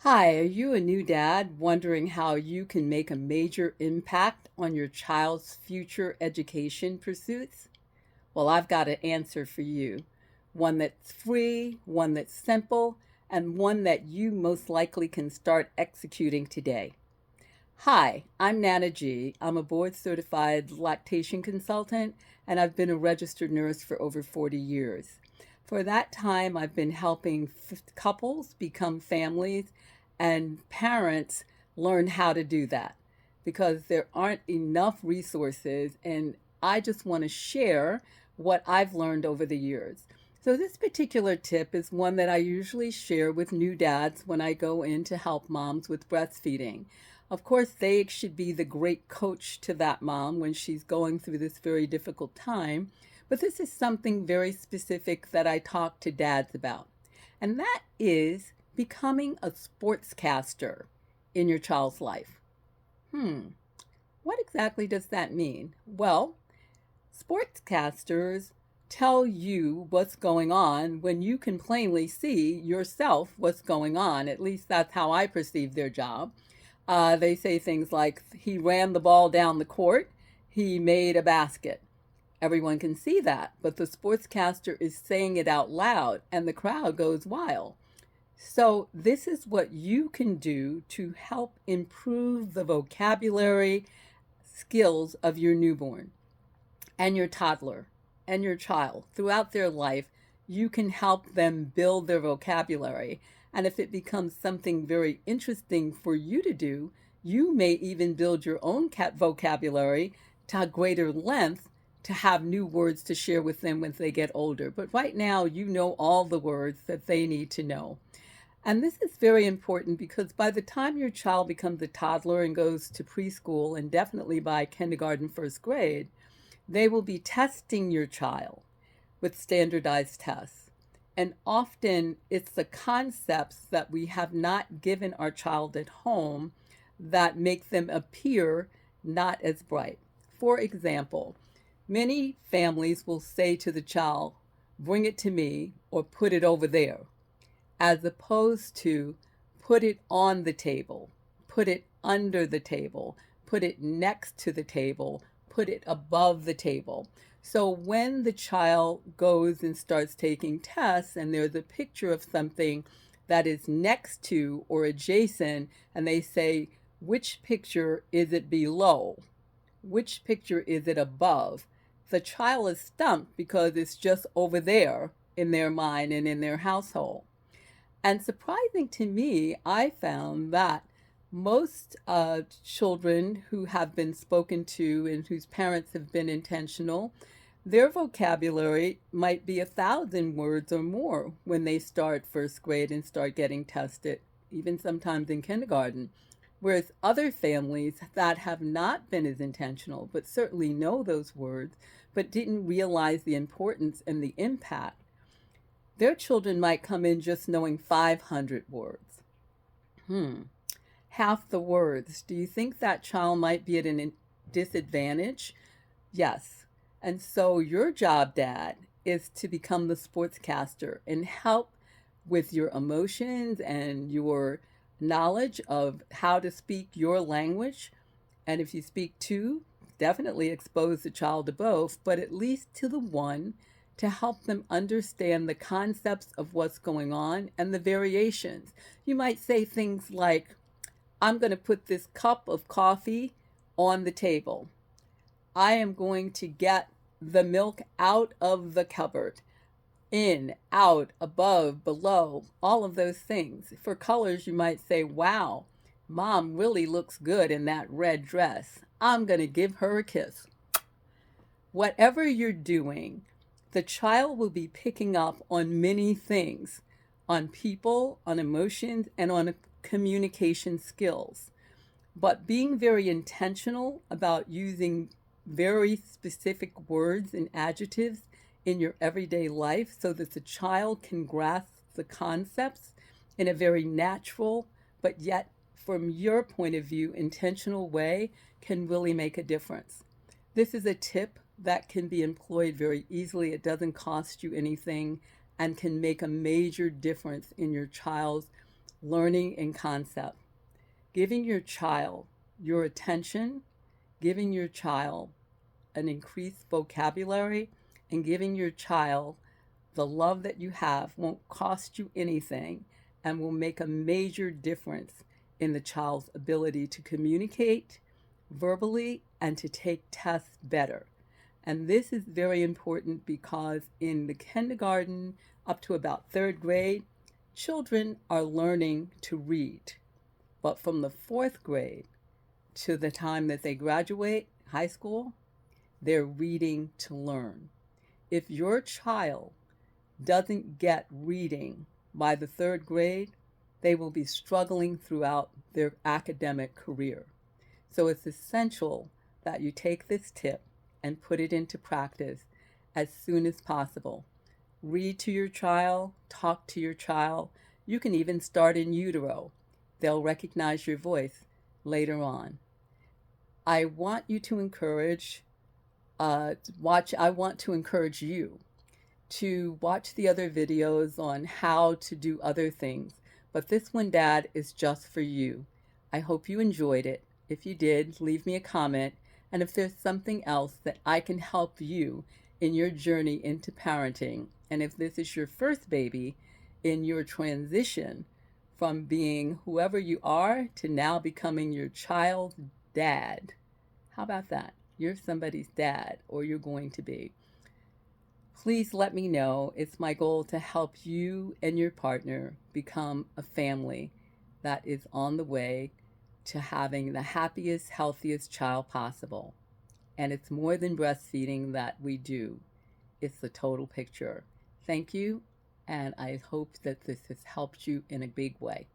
Hi, are you a new dad wondering how you can make a major impact on your child's future education pursuits? Well, I've got an answer for you. One that's free, one that's simple, and one that you most likely can start executing today. Hi, I'm Nana G. I'm a board certified lactation consultant, and I've been a registered nurse for over 40 years. For that time, I've been helping couples become families and parents learn how to do that because there aren't enough resources, and I just want to share what I've learned over the years. So, this particular tip is one that I usually share with new dads when I go in to help moms with breastfeeding. Of course, they should be the great coach to that mom when she's going through this very difficult time. But this is something very specific that I talk to dads about. And that is becoming a sportscaster in your child's life. Hmm, what exactly does that mean? Well, sportscasters tell you what's going on when you can plainly see yourself what's going on. At least that's how I perceive their job. They say things like, he ran the ball down the court, he made a basket. Everyone can see that, but the sportscaster is saying it out loud and the crowd goes wild. So, this is what you can do to help improve the vocabulary skills of your newborn and your toddler and your child throughout their life. You can help them build their vocabulary. And if it becomes something very interesting for you to do, you may even build your own vocabulary to a greater length to have new words to share with them when they get older. But right now, you know all the words that they need to know. And this is very important because by the time your child becomes a toddler and goes to preschool, and definitely by kindergarten, first grade, they will be testing your child with standardized tests. And often it's the concepts that we have not given our child at home that make them appear not as bright. For example, many families will say to the child, bring it to me or put it over there, as opposed to put it on the table, put it under the table, put it next to the table, put it above the table. So when the child goes and starts taking tests and there's a picture of something that is next to or adjacent, and they say, which picture is it below? Which picture is it above? The child is stumped because it's just over there in their mind and in their household. And surprising to me, I found that most children who have been spoken to and whose parents have been intentional, their vocabulary might be 1,000 words or more when they start first grade and start getting tested, even sometimes in kindergarten. Whereas other families that have not been as intentional, but certainly know those words, but didn't realize the importance and the impact, their children might come in just knowing 500 words. Hmm, half the words. Do you think that child might be at a disadvantage? Yes. And so your job, Dad, is to become the sportscaster and help with your emotions and your knowledge of how to speak your language. And if you speak two, definitely expose the child to both, but at least to the one, to help them understand the concepts of what's going on and the variations. You might say things like, I'm going to put this cup of coffee on the table. I am going to get the milk out of the cupboard. In, out, above, below, all of those things. For colors, you might say, wow, mom really looks good in that red dress. I'm going to give her a kiss. Whatever you're doing, the child will be picking up on many things, on people, on emotions, and on communication skills. But being very intentional about using very specific words and adjectives in your everyday life so that the child can grasp the concepts in a very natural, but yet from your point of view, intentional way can really make a difference. This is a tip that can be employed very easily. It doesn't cost you anything and can make a major difference in your child's learning in concept, giving your child your attention, giving your child an increased vocabulary, and giving your child the love that you have won't cost you anything and will make a major difference in the child's ability to communicate verbally and to take tests better. And this is very important because in the kindergarten up to about third grade, children are learning to read. But from the fourth grade to the time that they graduate high school, they're reading to learn. If your child doesn't get reading by the third grade, they will be struggling throughout their academic career. So it's essential that you take this tip and put it into practice as soon as possible. Read to your child, talk to your child. You can even start in utero. They'll recognize your voice later on. I want you to encourage, I want to encourage you to watch the other videos on how to do other things. But this one, Dad, is just for you. I hope you enjoyed it. If you did, leave me a comment. And if there's something else that I can help you in your journey into parenting, and if this is your first baby in your transition from being whoever you are to now becoming your child's dad, how about that? You're somebody's dad, or you're going to be. Please let me know. It's my goal to help you and your partner become a family that is on the way to having the happiest, healthiest child possible. And it's more than breastfeeding that we do. It's the total picture. Thank you, and I hope that this has helped you in a big way.